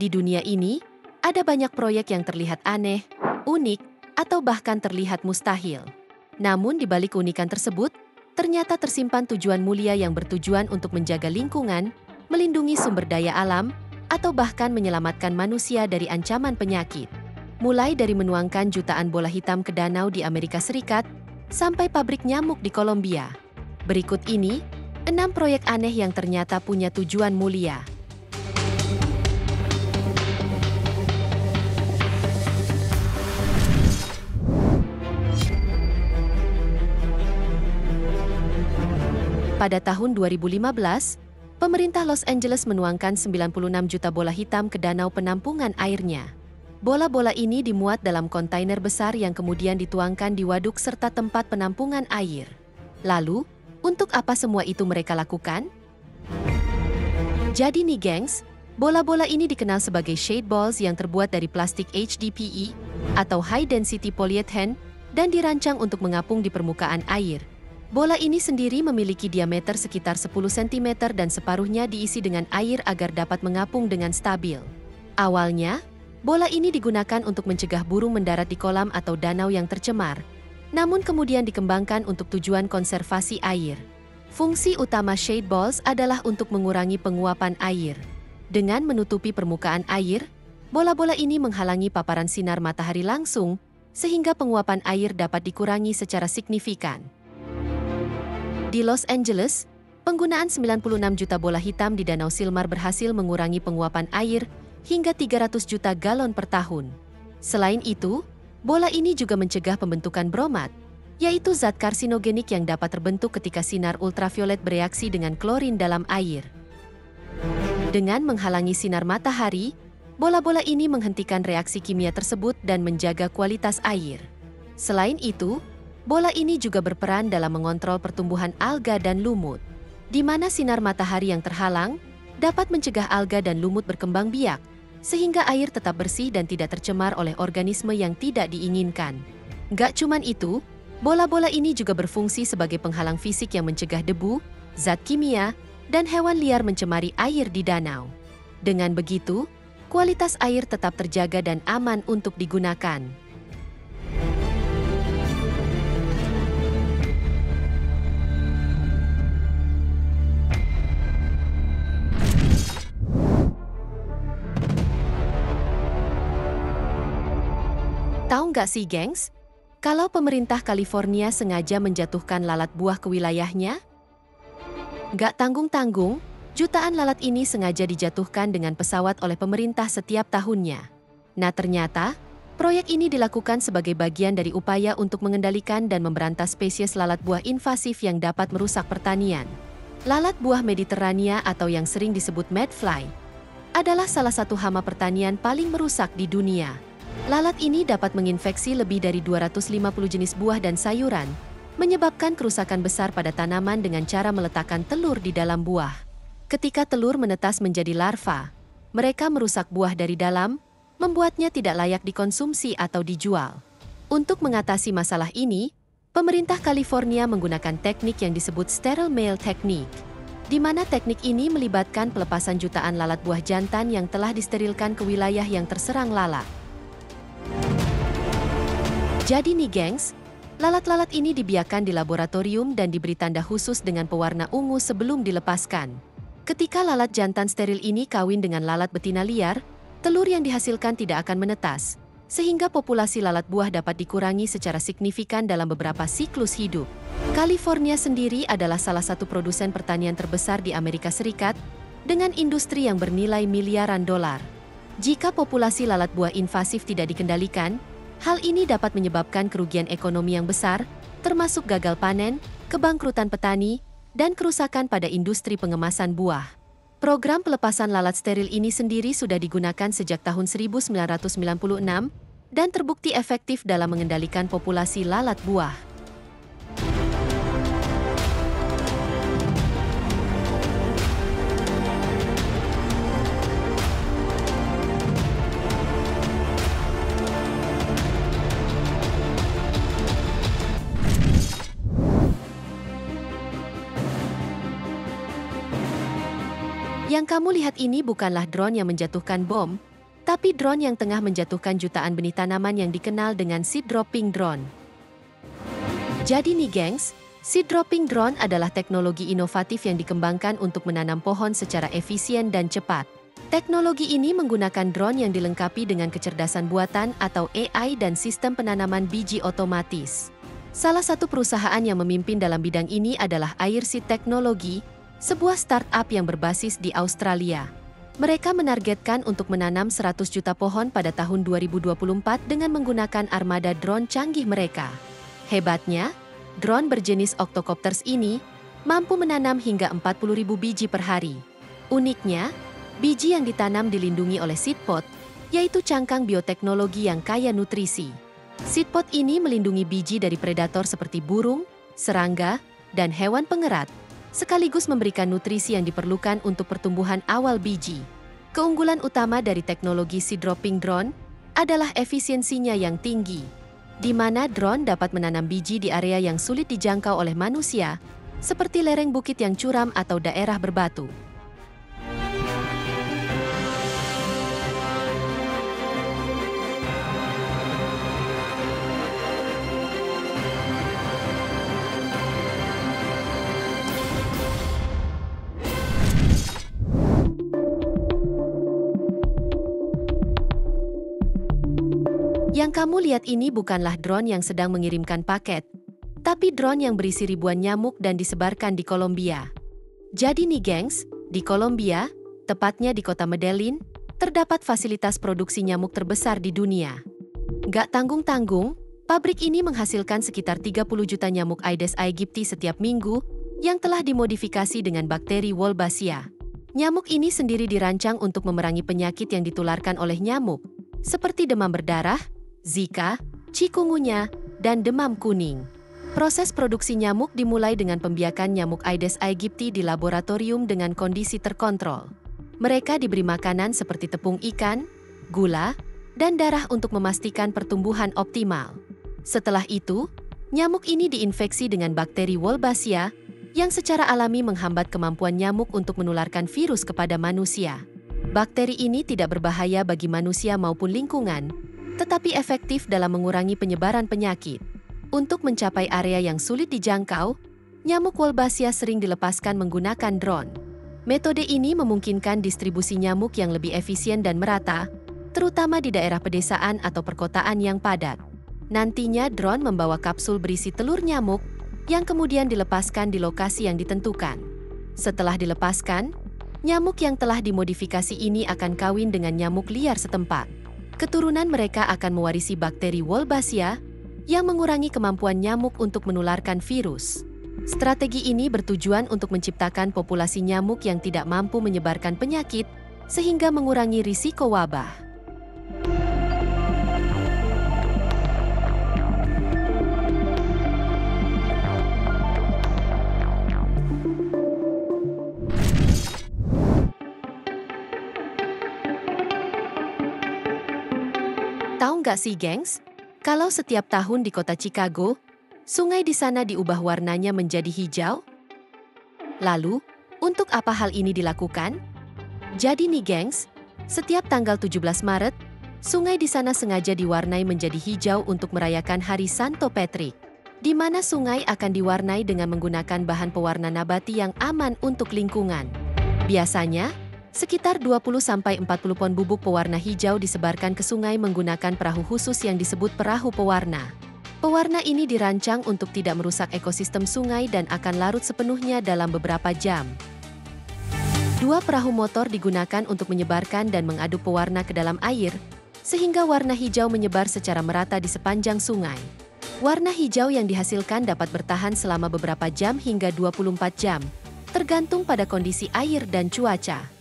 Di dunia ini, ada banyak proyek yang terlihat aneh, unik, atau bahkan terlihat mustahil. Namun di balik keunikan tersebut, ternyata tersimpan tujuan mulia yang bertujuan untuk menjaga lingkungan, melindungi sumber daya alam, atau bahkan menyelamatkan manusia dari ancaman penyakit. Mulai dari menuangkan jutaan bola hitam ke danau di Amerika Serikat, sampai pabrik nyamuk di Kolombia. Berikut ini, 6 proyek aneh yang ternyata punya tujuan mulia. Pada tahun 2015, pemerintah Los Angeles menuangkan 96 juta bola hitam ke danau penampungan airnya. Bola-bola ini dimuat dalam kontainer besar yang kemudian dituangkan di waduk serta tempat penampungan air. Lalu, untuk apa semua itu mereka lakukan? Jadi nih gengs, bola-bola ini dikenal sebagai shade balls yang terbuat dari plastik HDPE atau High Density Polyethylene dan dirancang untuk mengapung di permukaan air. Bola ini sendiri memiliki diameter sekitar 10 cm dan separuhnya diisi dengan air agar dapat mengapung dengan stabil. Awalnya, bola ini digunakan untuk mencegah burung mendarat di kolam atau danau yang tercemar, namun kemudian dikembangkan untuk tujuan konservasi air. Fungsi utama shade balls adalah untuk mengurangi penguapan air. Dengan menutupi permukaan air, bola-bola ini menghalangi paparan sinar matahari langsung, sehingga penguapan air dapat dikurangi secara signifikan. Di Los Angeles, penggunaan 96 juta bola hitam di Danau Silmar berhasil mengurangi penguapan air hingga 300 juta galon per tahun. Selain itu, bola ini juga mencegah pembentukan bromat, yaitu zat karsinogenik yang dapat terbentuk ketika sinar ultraviolet bereaksi dengan klorin dalam air. Dengan menghalangi sinar matahari, bola-bola ini menghentikan reaksi kimia tersebut dan menjaga kualitas air. Selain itu, bola ini juga berperan dalam mengontrol pertumbuhan alga dan lumut, di mana sinar matahari yang terhalang dapat mencegah alga dan lumut berkembang biak, sehingga air tetap bersih dan tidak tercemar oleh organisme yang tidak diinginkan. Gak cuman itu, bola-bola ini juga berfungsi sebagai penghalang fisik yang mencegah debu, zat kimia, dan hewan liar mencemari air di danau. Dengan begitu, kualitas air tetap terjaga dan aman untuk digunakan. Tahu nggak sih, gengs? Kalau pemerintah California sengaja menjatuhkan lalat buah ke wilayahnya? Nggak tanggung-tanggung, jutaan lalat ini sengaja dijatuhkan dengan pesawat oleh pemerintah setiap tahunnya. Nah ternyata, proyek ini dilakukan sebagai bagian dari upaya untuk mengendalikan dan memberantas spesies lalat buah invasif yang dapat merusak pertanian. Lalat buah Mediterania atau yang sering disebut mayfly adalah salah satu hama pertanian paling merusak di dunia. Lalat ini dapat menginfeksi lebih dari 250 jenis buah dan sayuran, menyebabkan kerusakan besar pada tanaman dengan cara meletakkan telur di dalam buah. Ketika telur menetas menjadi larva, mereka merusak buah dari dalam, membuatnya tidak layak dikonsumsi atau dijual. Untuk mengatasi masalah ini, pemerintah California menggunakan teknik yang disebut sterile male technique, di mana teknik ini melibatkan pelepasan jutaan lalat buah jantan yang telah disterilkan ke wilayah yang terserang lalat. Jadi nih gengs, lalat-lalat ini dibiarkan di laboratorium dan diberi tanda khusus dengan pewarna ungu sebelum dilepaskan. Ketika lalat jantan steril ini kawin dengan lalat betina liar, telur yang dihasilkan tidak akan menetas, sehingga populasi lalat buah dapat dikurangi secara signifikan dalam beberapa siklus hidup. California sendiri adalah salah satu produsen pertanian terbesar di Amerika Serikat, dengan industri yang bernilai miliaran dolar. Jika populasi lalat buah invasif tidak dikendalikan, hal ini dapat menyebabkan kerugian ekonomi yang besar, termasuk gagal panen, kebangkrutan petani, dan kerusakan pada industri pengemasan buah. Program pelepasan lalat steril ini sendiri sudah digunakan sejak tahun 1996 dan terbukti efektif dalam mengendalikan populasi lalat buah. Yang kamu lihat ini bukanlah drone yang menjatuhkan bom, Tapi drone yang tengah menjatuhkan jutaan benih tanaman yang dikenal dengan seed dropping drone. Jadi nih gengs, seed dropping drone adalah teknologi inovatif yang dikembangkan untuk menanam pohon secara efisien dan cepat. Teknologi ini menggunakan drone yang dilengkapi dengan kecerdasan buatan atau AI dan sistem penanaman biji otomatis. Salah satu perusahaan yang memimpin dalam bidang ini adalah Airseed Technology, sebuah startup yang berbasis di Australia. Mereka menargetkan untuk menanam 100 juta pohon pada tahun 2024 dengan menggunakan armada drone canggih mereka. Hebatnya, drone berjenis octocopters ini mampu menanam hingga 40.000 biji per hari. Uniknya, biji yang ditanam dilindungi oleh seed pod, yaitu cangkang bioteknologi yang kaya nutrisi. Seed pod ini melindungi biji dari predator seperti burung, serangga, dan hewan pengerat, sekaligus memberikan nutrisi yang diperlukan untuk pertumbuhan awal biji. Keunggulan utama dari teknologi seed dropping drone adalah efisiensinya yang tinggi, di mana drone dapat menanam biji di area yang sulit dijangkau oleh manusia, seperti lereng bukit yang curam atau daerah berbatu. Yang kamu lihat ini bukanlah drone yang sedang mengirimkan paket, tapi drone yang berisi ribuan nyamuk dan disebarkan di Kolombia. Jadi nih gengs, di Kolombia, tepatnya di kota Medellin, terdapat fasilitas produksi nyamuk terbesar di dunia. Gak tanggung-tanggung, pabrik ini menghasilkan sekitar 30 juta nyamuk Aedes aegypti setiap minggu yang telah dimodifikasi dengan bakteri Wolbachia. Nyamuk ini sendiri dirancang untuk memerangi penyakit yang ditularkan oleh nyamuk, seperti demam berdarah, Zika, chikungunya, dan demam kuning. Proses produksi nyamuk dimulai dengan pembiakan nyamuk Aedes aegypti di laboratorium dengan kondisi terkontrol. Mereka diberi makanan seperti tepung ikan, gula, dan darah untuk memastikan pertumbuhan optimal. Setelah itu, nyamuk ini diinfeksi dengan bakteri Wolbachia yang secara alami menghambat kemampuan nyamuk untuk menularkan virus kepada manusia. Bakteri ini tidak berbahaya bagi manusia maupun lingkungan, tetapi efektif dalam mengurangi penyebaran penyakit. Untuk mencapai area yang sulit dijangkau, nyamuk Wolbachia sering dilepaskan menggunakan drone. Metode ini memungkinkan distribusi nyamuk yang lebih efisien dan merata, terutama di daerah pedesaan atau perkotaan yang padat. Nantinya drone membawa kapsul berisi telur nyamuk yang kemudian dilepaskan di lokasi yang ditentukan. Setelah dilepaskan, nyamuk yang telah dimodifikasi ini akan kawin dengan nyamuk liar setempat. Keturunan mereka akan mewarisi bakteri Wolbachia yang mengurangi kemampuan nyamuk untuk menularkan virus. Strategi ini bertujuan untuk menciptakan populasi nyamuk yang tidak mampu menyebarkan penyakit, sehingga mengurangi risiko wabah. Tahu nggak sih gengs, kalau setiap tahun di kota Chicago, sungai di sana diubah warnanya menjadi hijau? Lalu, untuk apa hal ini dilakukan? Jadi nih gengs, setiap tanggal 17 Maret, sungai di sana sengaja diwarnai menjadi hijau untuk merayakan Hari Santo Patrick, di mana sungai akan diwarnai dengan menggunakan bahan pewarna nabati yang aman untuk lingkungan. Biasanya, sekitar 20-40 pon bubuk pewarna hijau disebarkan ke sungai menggunakan perahu khusus yang disebut perahu pewarna. Pewarna ini dirancang untuk tidak merusak ekosistem sungai dan akan larut sepenuhnya dalam beberapa jam. 2 perahu motor digunakan untuk menyebarkan dan mengaduk pewarna ke dalam air, sehingga warna hijau menyebar secara merata di sepanjang sungai. Warna hijau yang dihasilkan dapat bertahan selama beberapa jam hingga 24 jam, tergantung pada kondisi air dan cuaca.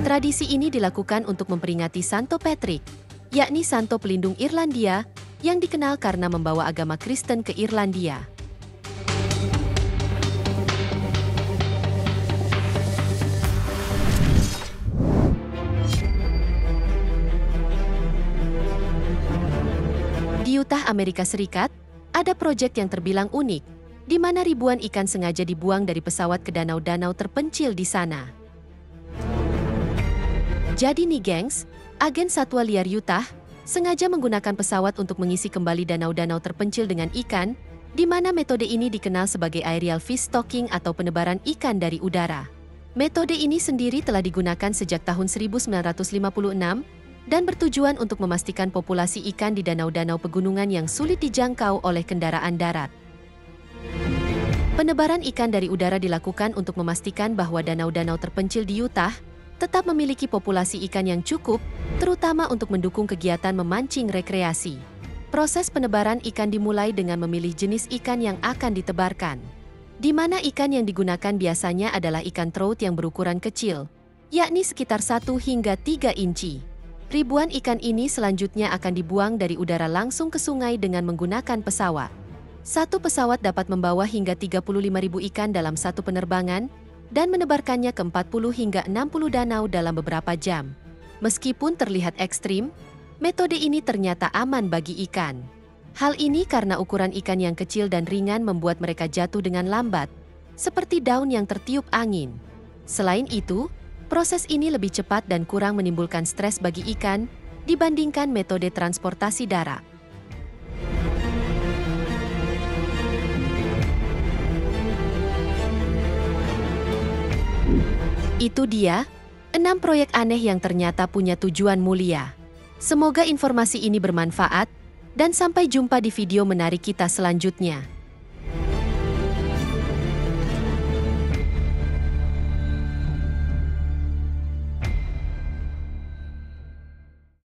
Tradisi ini dilakukan untuk memperingati Santo Patrick, yakni Santo Pelindung Irlandia, yang dikenal karena membawa agama Kristen ke Irlandia. Di Utah, Amerika Serikat, ada proyek yang terbilang unik, di mana ribuan ikan sengaja dibuang dari pesawat ke danau-danau terpencil di sana. Jadi nih gengs, agen satwa liar Utah sengaja menggunakan pesawat untuk mengisi kembali danau-danau terpencil dengan ikan, di mana metode ini dikenal sebagai aerial fish stocking atau penebaran ikan dari udara. Metode ini sendiri telah digunakan sejak tahun 1956 dan bertujuan untuk memastikan populasi ikan di danau-danau pegunungan yang sulit dijangkau oleh kendaraan darat. Penebaran ikan dari udara dilakukan untuk memastikan bahwa danau-danau terpencil di Utah tetap memiliki populasi ikan yang cukup, terutama untuk mendukung kegiatan memancing rekreasi. Proses penebaran ikan dimulai dengan memilih jenis ikan yang akan ditebarkan, di mana ikan yang digunakan biasanya adalah ikan trout yang berukuran kecil, yakni sekitar 1 hingga 3 inci. Ribuan ikan ini selanjutnya akan dibuang dari udara langsung ke sungai dengan menggunakan pesawat. Satu pesawat dapat membawa hingga 35.000 ikan dalam satu penerbangan, dan menebarkannya ke 40 hingga 60 danau dalam beberapa jam. Meskipun terlihat ekstrim, metode ini ternyata aman bagi ikan. Hal ini karena ukuran ikan yang kecil dan ringan membuat mereka jatuh dengan lambat, seperti daun yang tertiup angin. Selain itu, proses ini lebih cepat dan kurang menimbulkan stres bagi ikan dibandingkan metode transportasi darat. Itu dia, 6 proyek aneh yang ternyata punya tujuan mulia. Semoga informasi ini bermanfaat, dan sampai jumpa di video menarik kita selanjutnya.